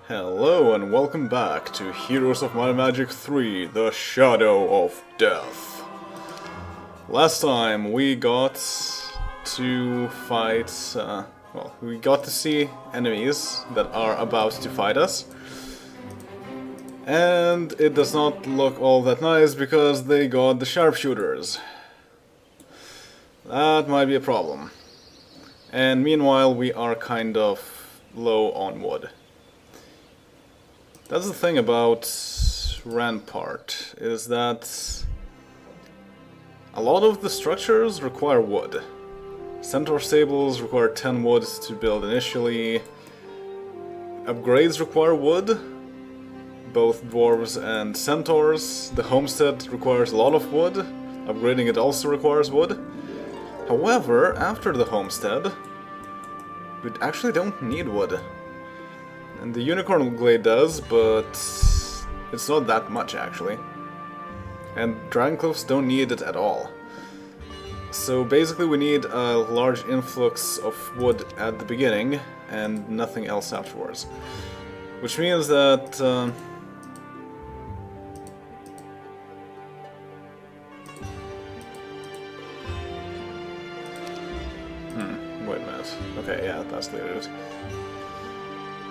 Hello and welcome back to Heroes of Might and Magic 3, The Shadow of Death. Last time we got to fight, we got to see enemies that are about to fight us. And it does not look all that nice because they got the sharpshooters. That might be a problem. And meanwhile we are kind of low on wood. That's the thing about Rampart, is that a lot of the structures require wood. Centaur stables require 10 wood to build initially. Upgrades require wood, both dwarves and centaurs. The homestead requires a lot of wood. Upgrading it also requires wood. However, after the homestead, we actually don't need wood. And the unicorn glade does, but it's not that much actually. And dragon cliffs don't need it at all. So basically we need a large influx of wood at the beginning and nothing else afterwards. Which means that wait a minute. Okay, yeah, that's the route.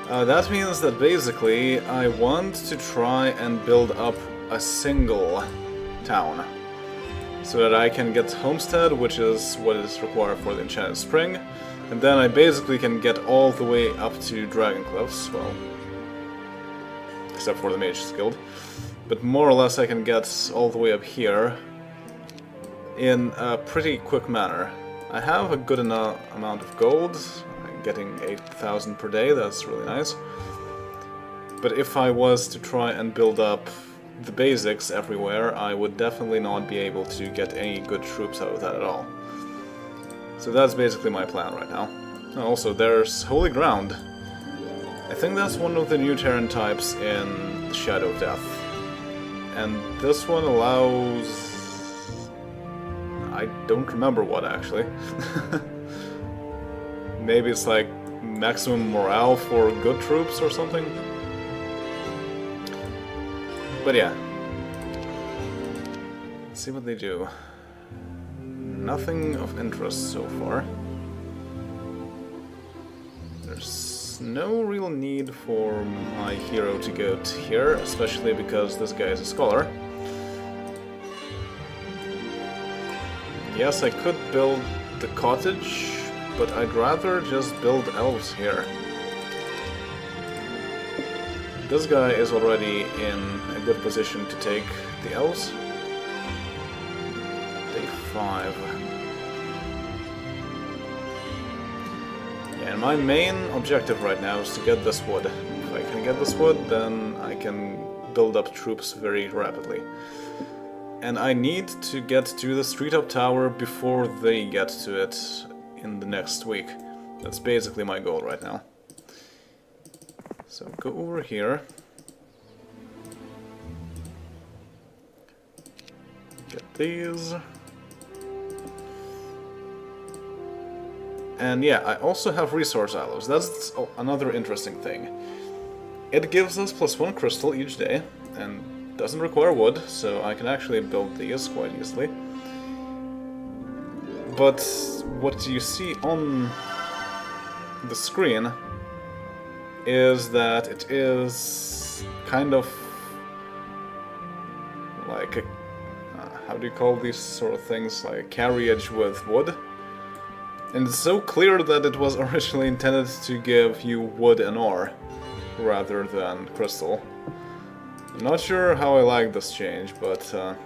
That means that basically I want to try and build up a single town. So that I can get Homestead, which is what is required for the Enchanted Spring. And then I basically can get all the way up to Dragon Cliffs, well, except for the Mage's Guild. But more or less I can get all the way up here in a pretty quick manner. I have a good amount of gold. Getting 8,000 per day, that's really nice. But if I was to try and build up the basics everywhere, I would definitely not be able to get any good troops out of that at all. So that's basically my plan right now. Also, there's Holy Ground. I think that's one of the new Terran types in the Shadow of Death. And this one allows... I don't remember what, actually. Maybe it's like maximum morale for good troops or something. But yeah. Let's see what they do. Nothing of interest so far. There's no real need for my hero to go to here, especially because this guy is a scholar. Yes, I could build the cottage, but I'd rather just build elves here. This guy is already in a good position to take the elves. Day 5. Yeah, and my main objective right now is to get this wood. If I can get this wood, then I can build up troops very rapidly. And I need to get to the Street Up Tower before they get to it in the next week. That's basically my goal right now. So go over here. Get these. And yeah, I also have resource aloes. That's another interesting thing. It gives us +1 crystal each day, and doesn't require wood, so I can actually build these quite easily. But what you see on the screen is that it is kind of like a, how do you call these sort of things, like a carriage with wood. And it's so clear that it was originally intended to give you wood and ore rather than crystal. I'm not sure how I like this change, but oh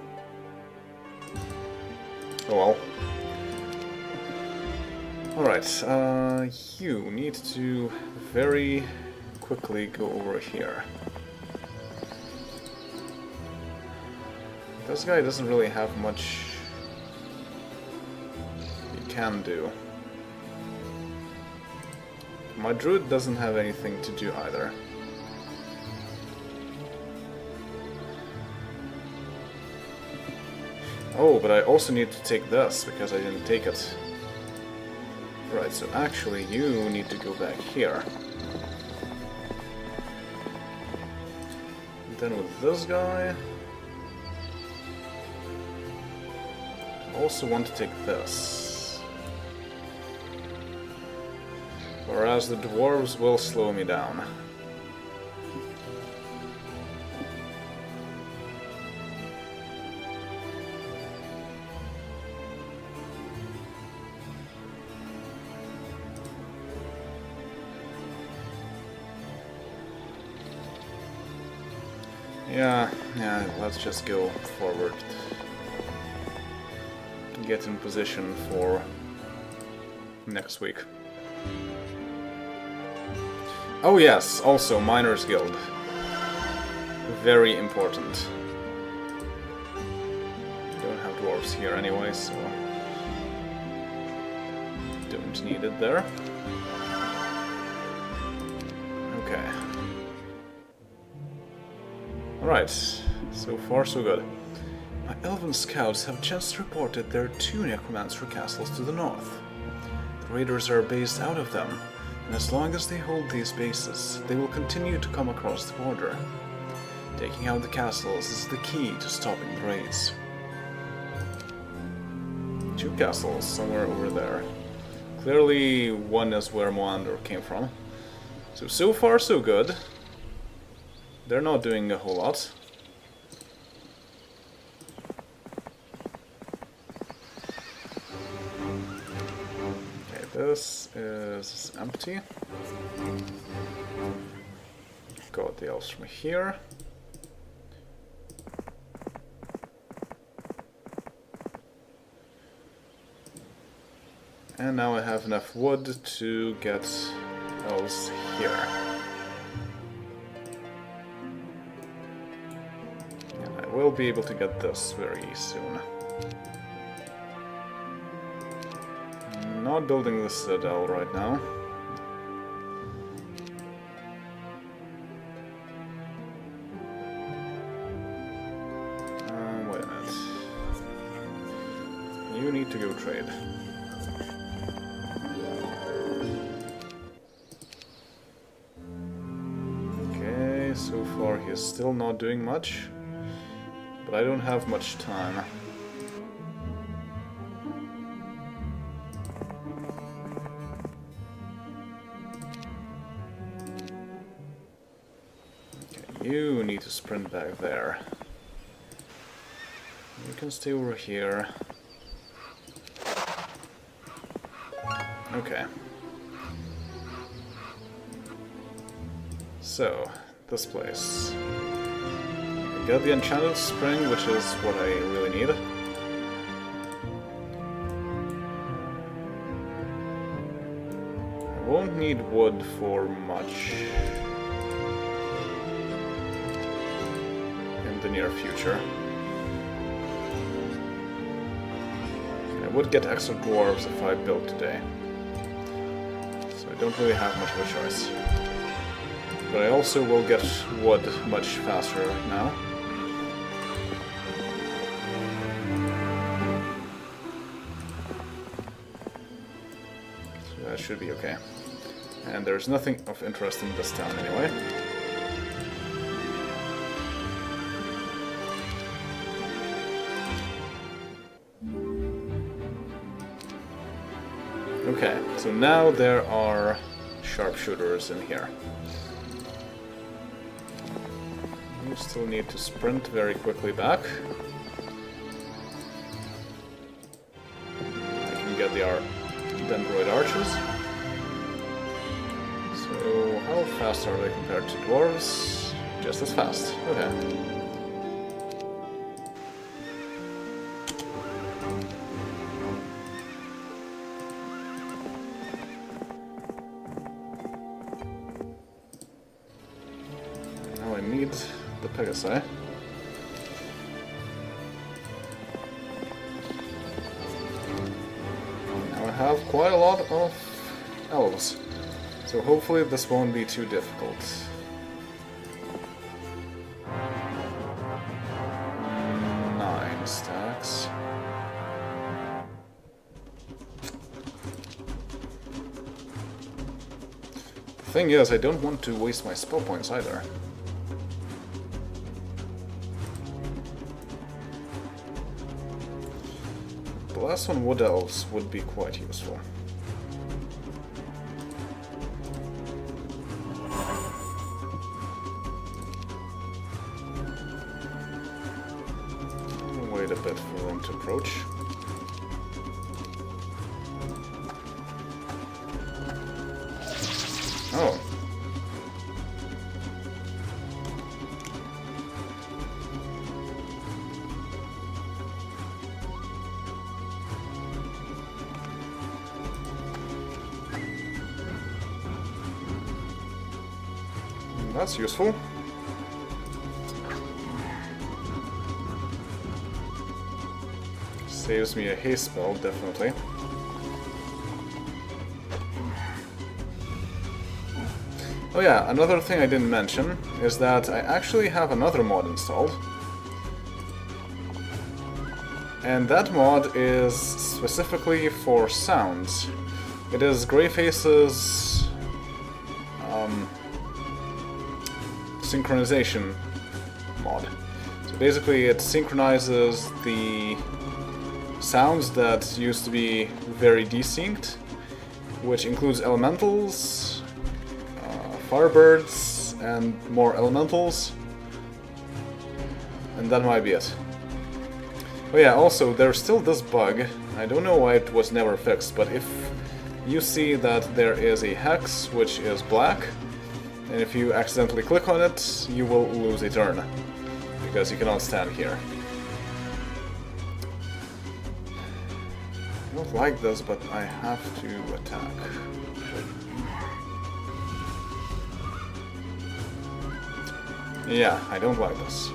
well. Alright, you need to very quickly go over here. This guy doesn't really have much he can do. My druid doesn't have anything to do either. Oh, but I also need to take this because I didn't take it. Right, so actually you need to go back here. Then with this guy... I also want to take this. Whereas the dwarves will slow me down. Yeah, let's just go forward. Get in position for next week. Oh yes, also Miners Guild. Very important. Don't have dwarves here anyway, so don't need it there. Okay. Alright, so far so good. My elven scouts have just reported there are 2 necromancer castles to the north. The raiders are based out of them, and as long as they hold these bases, they will continue to come across the border. Taking out the castles is the key to stopping the raids. 2 castles somewhere over there. Clearly one is where Moander came from. So far so good. They're not doing a whole lot. Okay, this is empty. Got the elves from here. And now I have enough wood to get elves here. We'll be able to get this very soon. Not building the citadel right now. Wait a minute. You need to go trade. Okay, so far he's still not doing much. But I don't have much time. Okay, you need to sprint back there. You can stay over here. Okay. So, this place. Get the enchanted spring, which is what I really need. I won't need wood for much in the near future. I would get extra dwarves if I built today, so I don't really have much of a choice. But I also will get wood much faster now. That should be okay. And there's nothing of interest in this town anyway. Okay, so now there are sharpshooters in here. You still need to sprint very quickly back. I can get the Dendroid archers. So, how fast are they compared to dwarves? Just as fast. Okay. Now I need the Pegasi. Have quite a lot of elves, so hopefully this won't be too difficult. Nine stacks. The thing is, I don't want to waste my spell points either. last one, Wood Elves, would be quite useful. I'll wait a bit for them to approach. Oh. That's useful. Saves me a haste spell, definitely. Oh yeah, another thing I didn't mention is that I actually have another mod installed. And that mod is specifically for sounds. It is Greyface's synchronization mod. So basically it synchronizes the sounds that used to be very desynced, which includes elementals, firebirds, and more elementals. And that might be it. Oh yeah, also there's still this bug. I don't know why it was never fixed, but if you see that there is a hex which is black, and if you accidentally click on it, you will lose a turn, because you cannot stand here. I don't like this, but I have to attack. Yeah, I don't like this.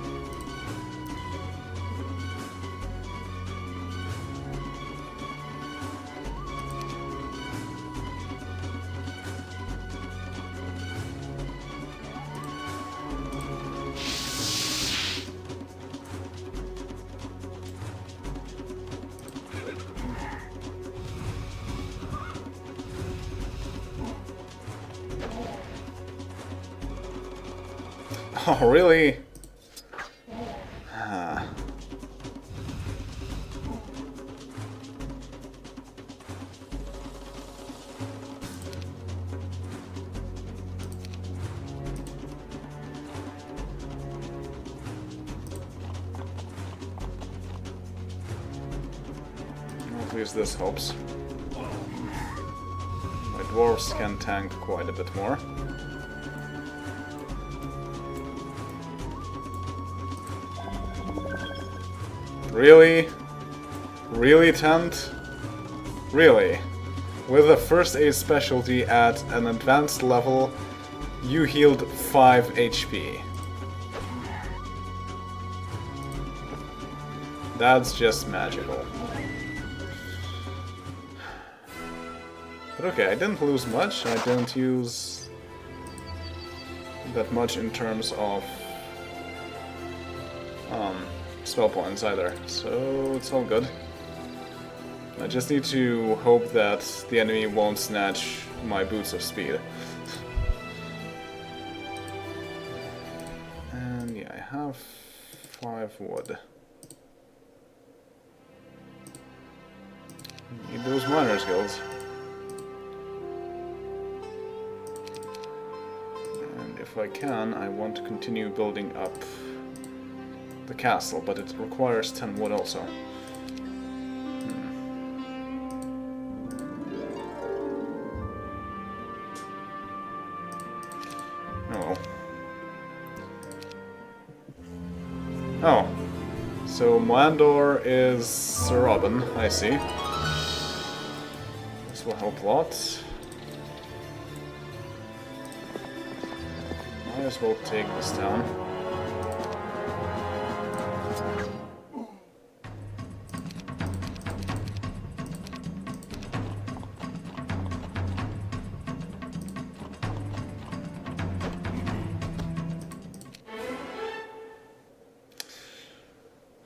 Oh, really? At least this helps. My dwarves can tank quite a bit more. Really? Really, Tent? Really? With a first aid specialty at an advanced level, you healed 5 HP. That's just magical. But okay, I didn't lose much. I didn't use that much in terms of spell points either, so it's all good. I just need to hope that the enemy won't snatch my boots of speed. And yeah, I have 5 wood. Need those miners' guilds. And if I can, I want to continue building up the castle, but it requires 10 wood also. Oh well. Oh. So Moandor is Sir Robin, I see. This will help a lot. Might as well take this down.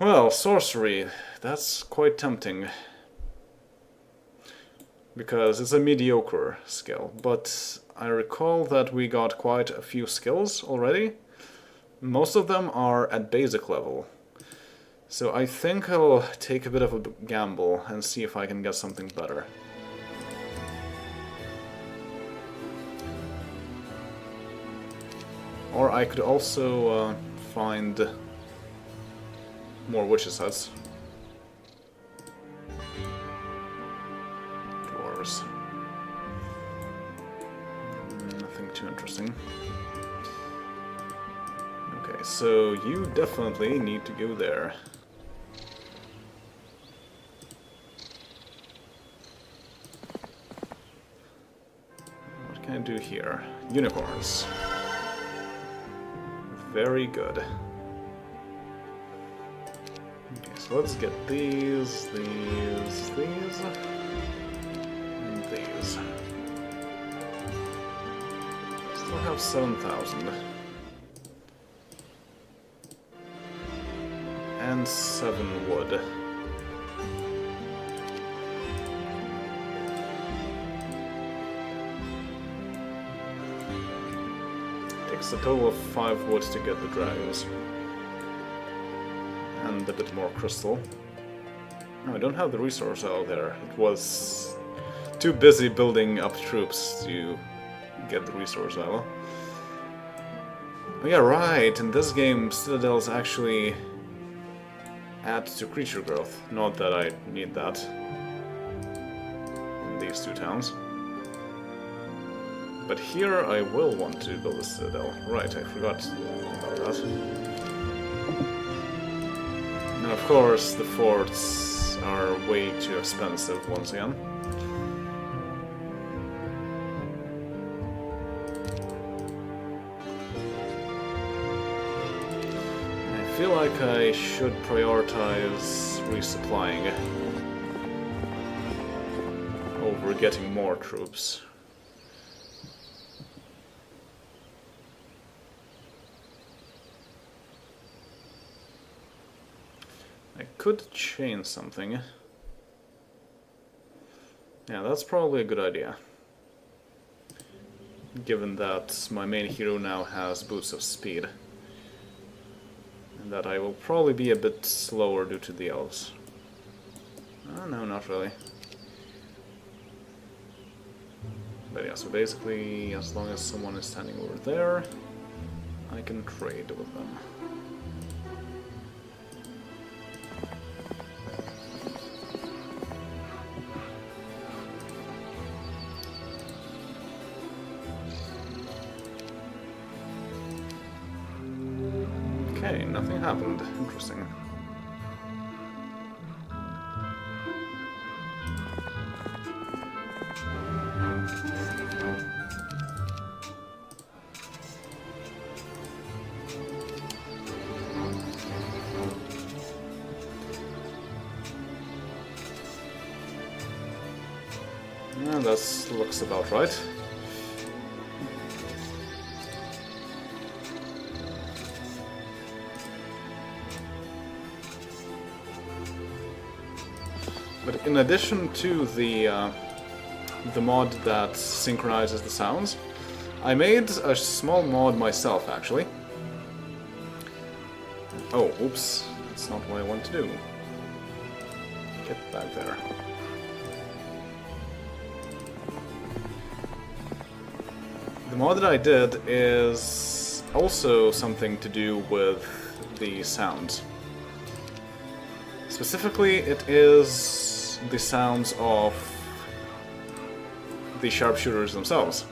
Well, sorcery, that's quite tempting. Because it's a mediocre skill, but I recall that we got quite a few skills already. Most of them are at basic level. So I think I'll take a bit of a gamble and see if I can get something better. Or I could also find more witches' huts. Dwarves. Nothing too interesting. Okay, so you definitely need to go there. What can I do here? Unicorns. Very good. Okay, so let's get these, and these. Still have 7,000. And 7 wood. Takes a total of 5 wood to get the dragons. And a bit more crystal. No, I don't have the resource out there. It was too busy building up troops to get the resource out. Oh yeah, right, in this game citadels actually add to creature growth. Not that I need that in these 2 towns. But here I will want to build a citadel. Right, I forgot about that. And of course the forts are way too expensive once again. I feel like I should prioritize resupplying over getting more troops. I could chain something. Yeah, that's probably a good idea. Given that my main hero now has boots of speed. And that I will probably be a bit slower due to the elves. Oh, no, not really. But yeah, so basically, as long as someone is standing over there, I can trade with them. Okay, nothing happened. Interesting. Yeah, that looks about right. But in addition to the mod that synchronizes the sounds, I made a small mod myself, actually. Oh, oops, that's not what I want to do. Get back there. The mod that I did is also something to do with the sounds. Specifically, it is the sounds of the sharpshooters themselves.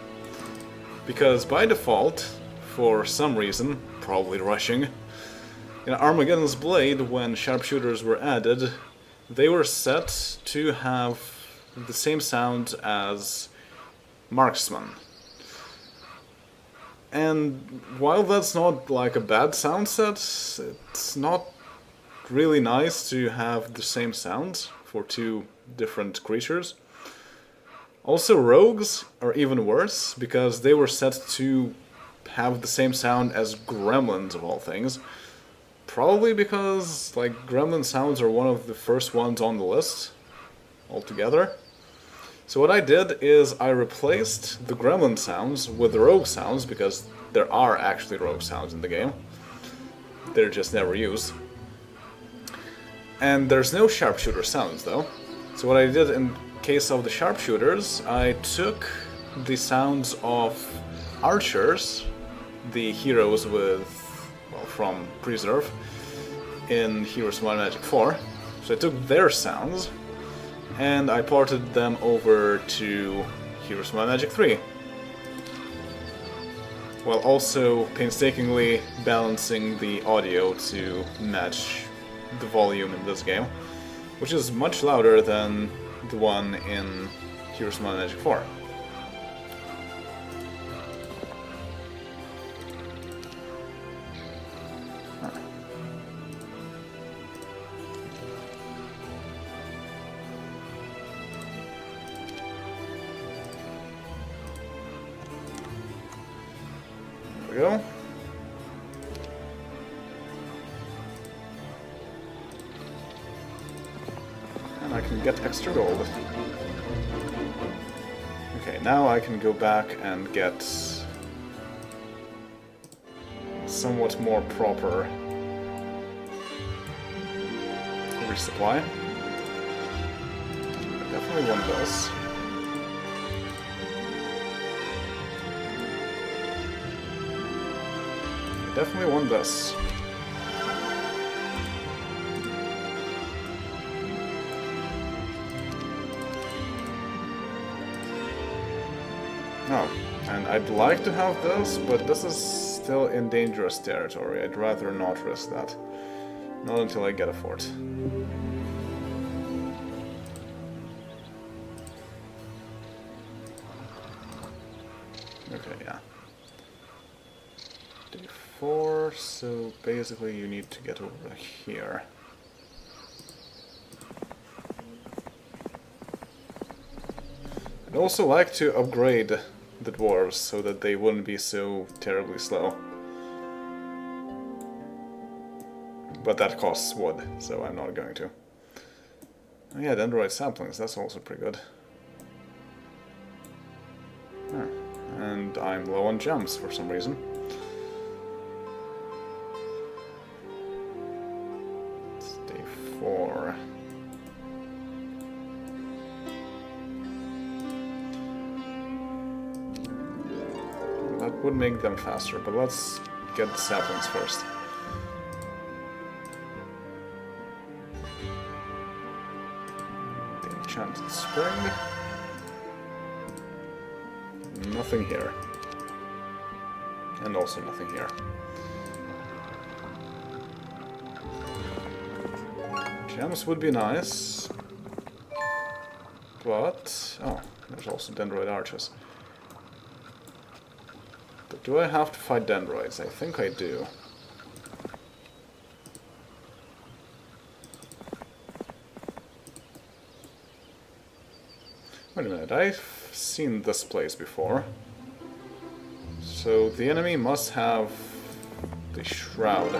Because by default, for some reason, probably rushing, in Armageddon's Blade, when sharpshooters were added, they were set to have the same sound as marksman. And while that's not like a bad sound set, it's not really nice to have the same sound for 2 different creatures. Also, rogues are even worse, because they were set to have the same sound as gremlins, of all things. Probably because, like, gremlin sounds are one of the first ones on the list altogether. So what I did is I replaced the gremlin sounds with the rogue sounds, because there are actually rogue sounds in the game. They're just never used. And there's no sharpshooter sounds though. So what I did in case of the sharpshooters, I took the sounds of archers, the heroes from Preserve in Heroes of Might and Magic 4. So I took their sounds and I ported them over to Heroes of Might and Magic 3. While also painstakingly balancing the audio to match the volume in this game, which is much louder than the one in Heroes of Might and Magic 4. There we go. And I can get extra gold. Okay, now I can go back and get somewhat more proper resupply. I definitely want this. I definitely want this. Oh, and I'd like to have this, but this is still in dangerous territory. I'd rather not risk that. Not until I get a fort. Okay, yeah. Day 4, so basically you need to get over here. I'd also like to upgrade the dwarves so that they wouldn't be so terribly slow. But that costs wood, so I'm not going to. Oh yeah, dendroid saplings, that's also pretty good. And I'm low on gems for some reason. It's day 4. That would make them faster, but let's get the saplings first. The enchanted spring. Nothing here. And also nothing here. Gems would be nice. But... oh, there's also dendroid archers. But do I have to fight dendroids? I think I do. Wait a minute, I've seen this place before. So the enemy must have the shroud.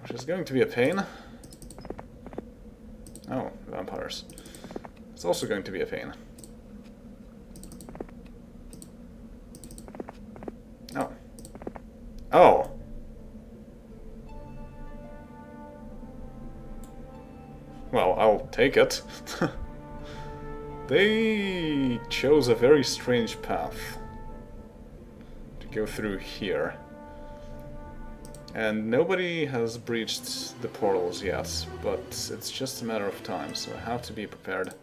Which is going to be a pain. Oh, vampires. It's also going to be a pain. Oh. Oh! Well, I'll take it. They chose a very strange path to go through here. And nobody has breached the portals yet, but it's just a matter of time, so I have to be prepared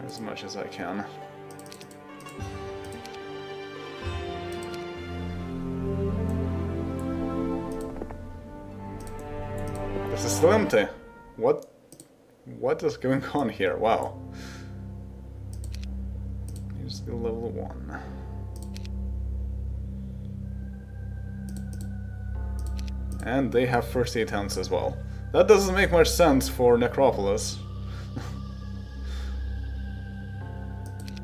as much as I can. This is still empty. What is going on here? Wow. Here's the level 1. And they have first aid tents as well. That doesn't make much sense for Necropolis.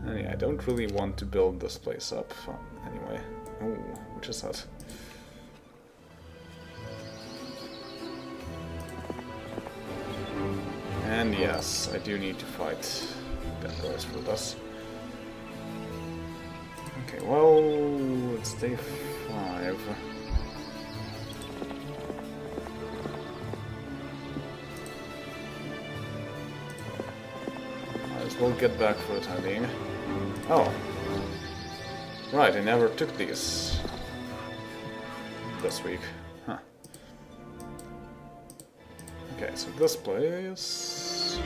And yeah, I don't really want to build this place up. Anyway. Oh, which is that? And yes, I do need to fight dendroids for this. Okay, well, it's day 5. we'll get back for the time being. Oh. Right, I never took these this week. Huh. Okay, so this place...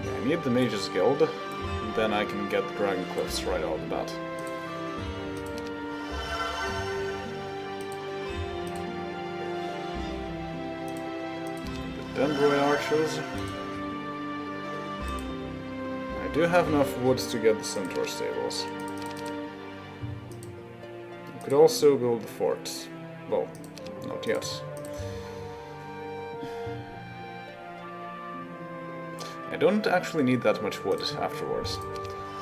Yeah, I need the Mage's Guild, and then I can get the Dragon Cliffs right off the bat. The Dendroid Archers. I do have enough wood to get the Centaur Stables. I could also build the fort. Well, not yet. I don't actually need that much wood afterwards,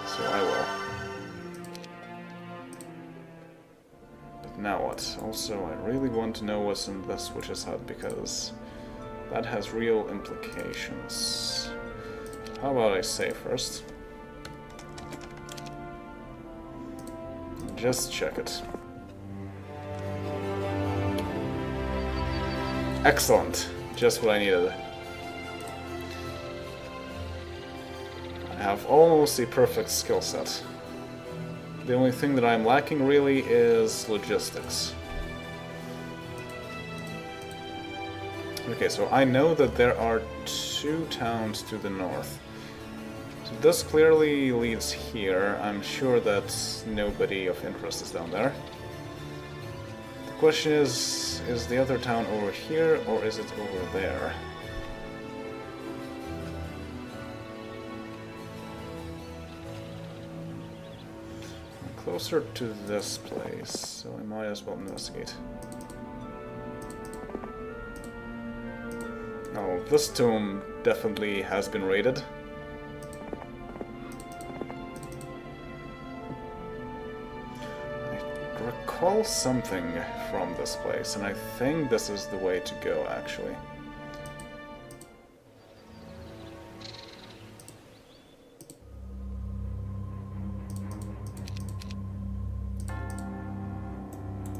so I will. But now what? Also, I really want to know what's in this witch's hut, because that has real implications. How about I save first? Just check it. Excellent. Just what I needed. I have almost a perfect skill set. The only thing that I'm lacking really is logistics. Okay, so I know that there are 2 towns to the north. So this clearly leads here. I'm sure that nobody of interest is down there. The question is the other town over here, or is it over there? I'm closer to this place, so I might as well investigate. Oh, this tomb definitely has been raided. I recall something from this place, and I think this is the way to go, actually.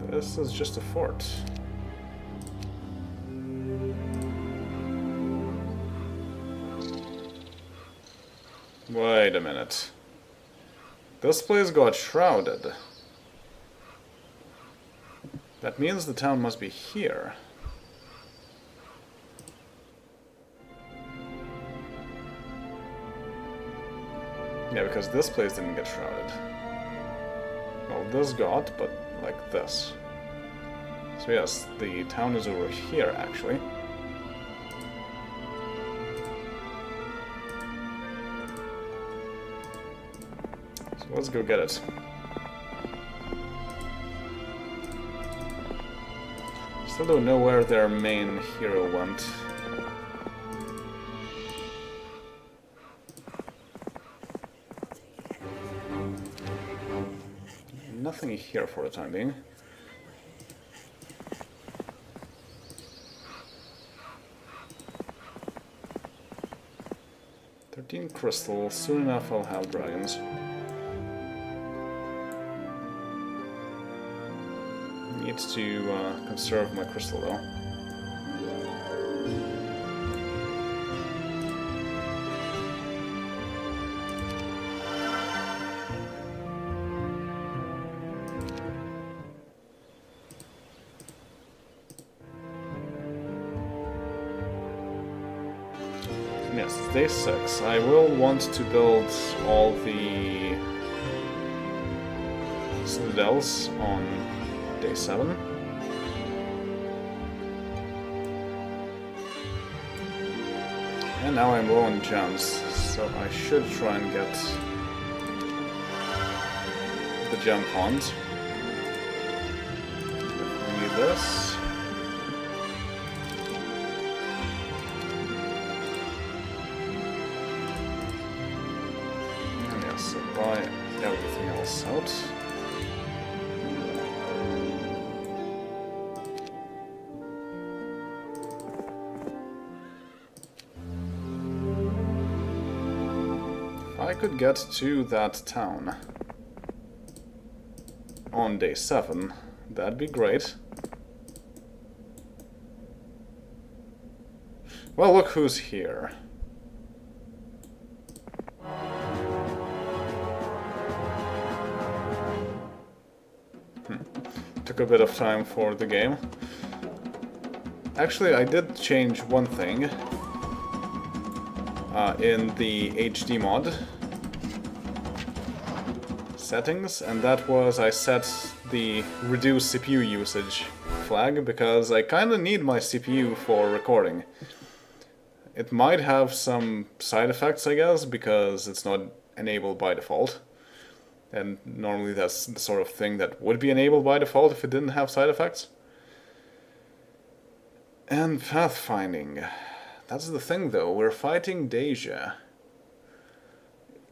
This is just a fort. Wait a minute. This place got shrouded. That means the town must be here. Yeah, because this place didn't get shrouded. Well, this got, but like this. So yes, the town is over here, actually. So let's go get it. Still don't know where their main hero went. Nothing here for the time being. Crystals. Soon enough I'll have dragons. Need to conserve my crystal though. Yes, it's day 6. I will want to build all the citadels on day 7. And now I'm low on gems, so I should try and get the gem pond. I need this. Buy everything else out. If I could get to that town on day 7, that'd be great. Well, look who's here. took a bit of time for the game. Actually, I did change one thing in the HD mod settings, and that was I set the reduce CPU usage flag because I kind of need my CPU for recording. It might have some side effects, I guess, because it's not enabled by default. And normally that's the sort of thing that would be enabled by default if it didn't have side effects. And pathfinding. That's the thing though, we're fighting Deja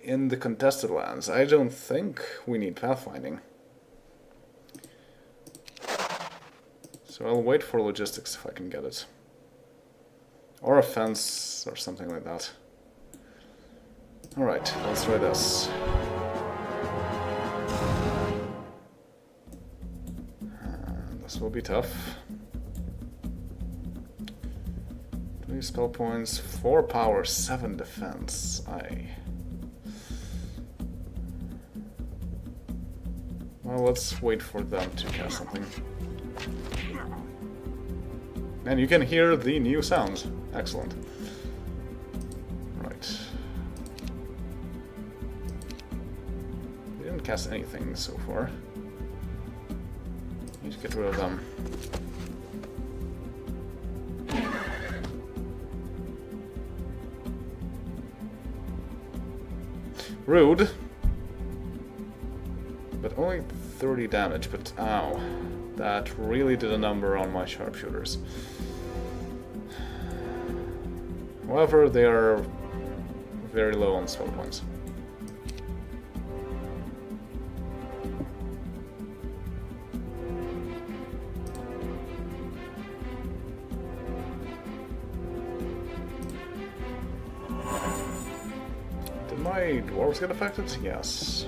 in the contested lands. I don't think we need pathfinding. So I'll wait for logistics if I can get it. Or a fence or something like that. Alright, let's try this. This will be tough. 3 spell points, 4 power, 7 defense. Well, let's wait for them to cast something. And you can hear the new sounds. Excellent. Right. They didn't cast anything so far. Need to get rid of them. Rude. But only 30 damage, but ow. That really did a number on my sharpshooters. However, they are very low on spell points. Did my dwarves get affected? Yes.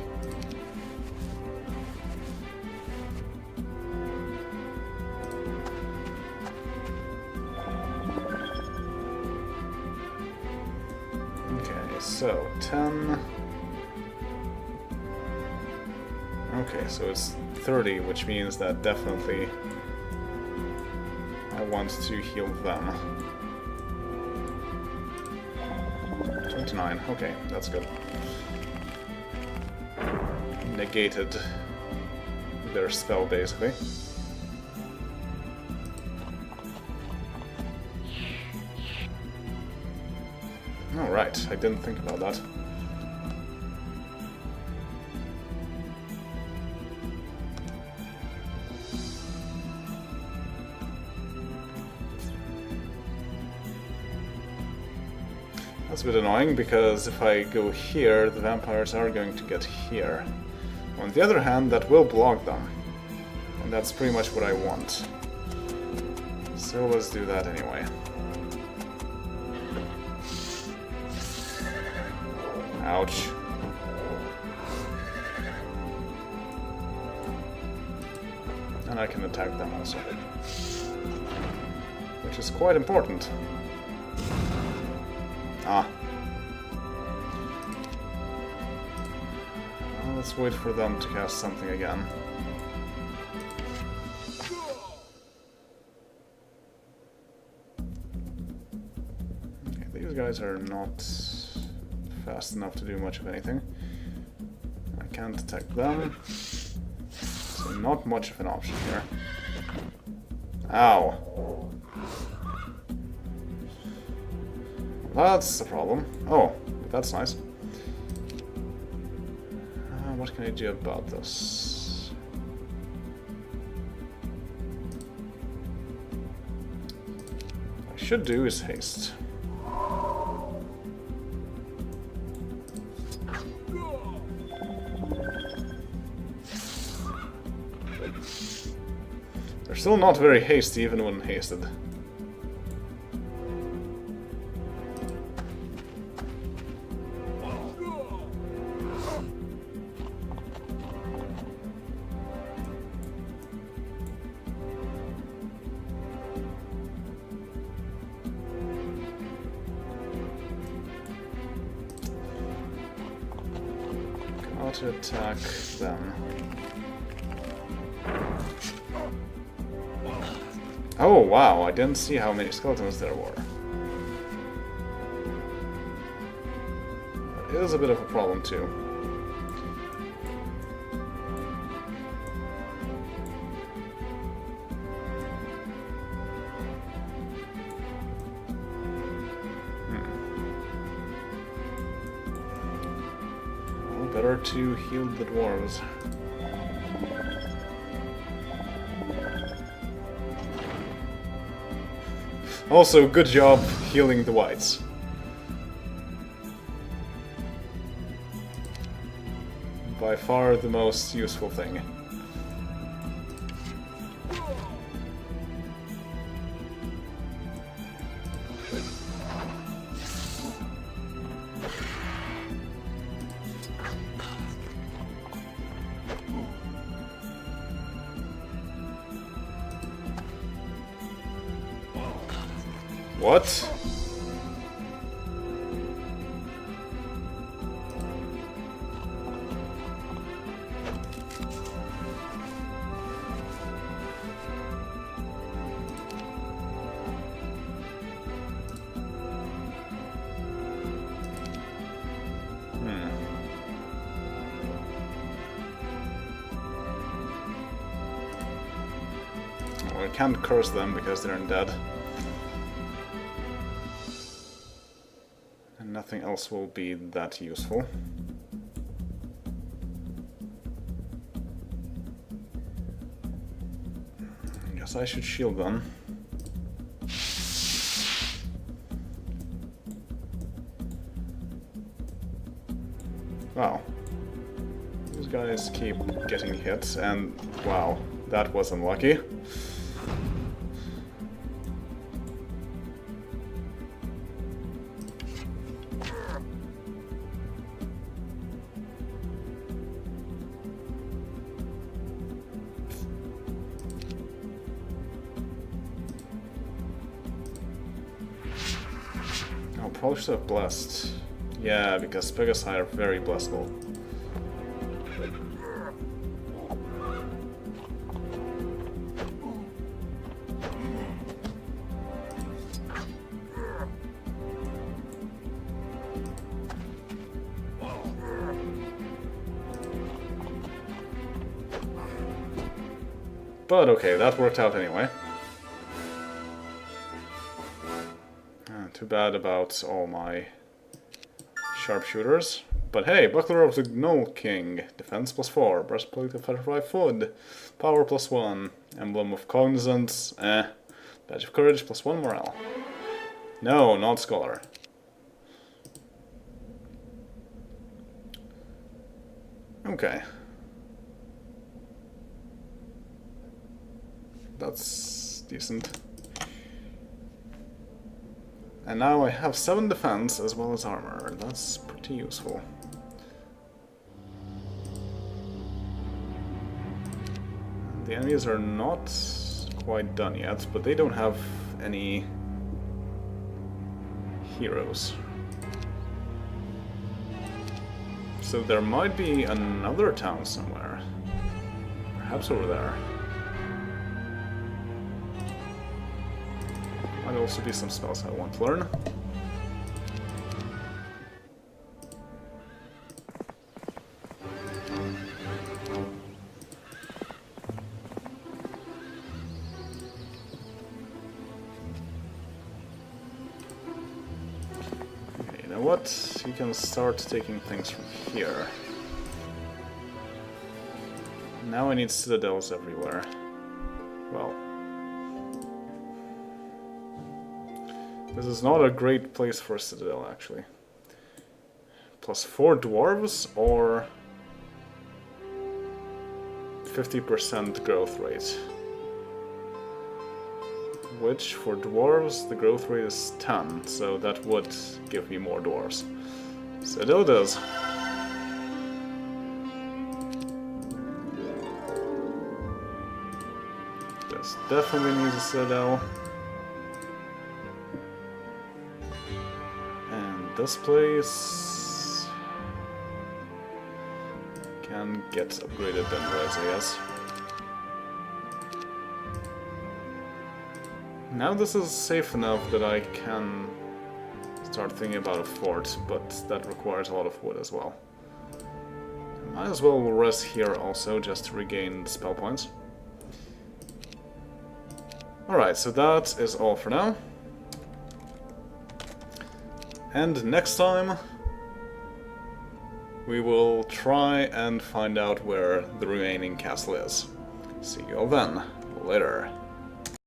So, 10... Okay, so it's 30, which means that definitely I want to heal them. 29, okay, that's good. Negated their spell, basically. Oh, right, I didn't think about that. That's a bit annoying, because if I go here, the vampires are going to get here. On the other hand, that will block them. And that's pretty much what I want. So let's do that anyway. Ouch. And I can attack them also. Which is quite important. Ah. Well, let's wait for them to cast something again. Okay, these guys are not fast enough to do much of anything. I can't attack them. So not much of an option here. Ow. That's the problem. Oh, that's nice. What can I do about this? What I should do is haste. They're still not very hasty even when hasted. To attack them. Oh wow, I didn't see how many skeletons there were. It is a bit of a problem too. Well, better to heal the dwarves. Also, good job healing the whites. By far the most useful thing. What? Well, I can't curse them because they're undead. And nothing else will be that useful. I guess I should shield them. Wow. These guys keep getting hit, and wow, that was unlucky. Oh, probably should have blessed. Yeah, because Pegasi are very blessable. But okay, that worked out anyway. Too bad about all my sharpshooters. But hey, Buckler of the Gnoll King. Defense +4, breastplate of petrified food, power +1, emblem of cognizance, badge of courage +1 morale. No, not scholar. Okay. That's decent. And now I have 7 defense as well as armor. That's pretty useful. The enemies are not quite done yet, but they don't have any heroes. So there might be another town somewhere. Perhaps over there. Might also be some spells I want to learn. Okay, you know what? You can start taking things from here. Now I need citadels everywhere. Well, this is not a great place for a citadel, actually. +4 dwarves or 50% growth rate. Which, for dwarves, the growth rate is 10, so that would give me more dwarves. Citadel it is. This definitely needs a citadel. This place can get upgraded anyways, I guess. Now this is safe enough that I can start thinking about a fort, but that requires a lot of wood as well. Might as well rest here also, just to regain spell points. Alright, so that is all for now. And next time, we will try and find out where the remaining castle is. See you all then. Later.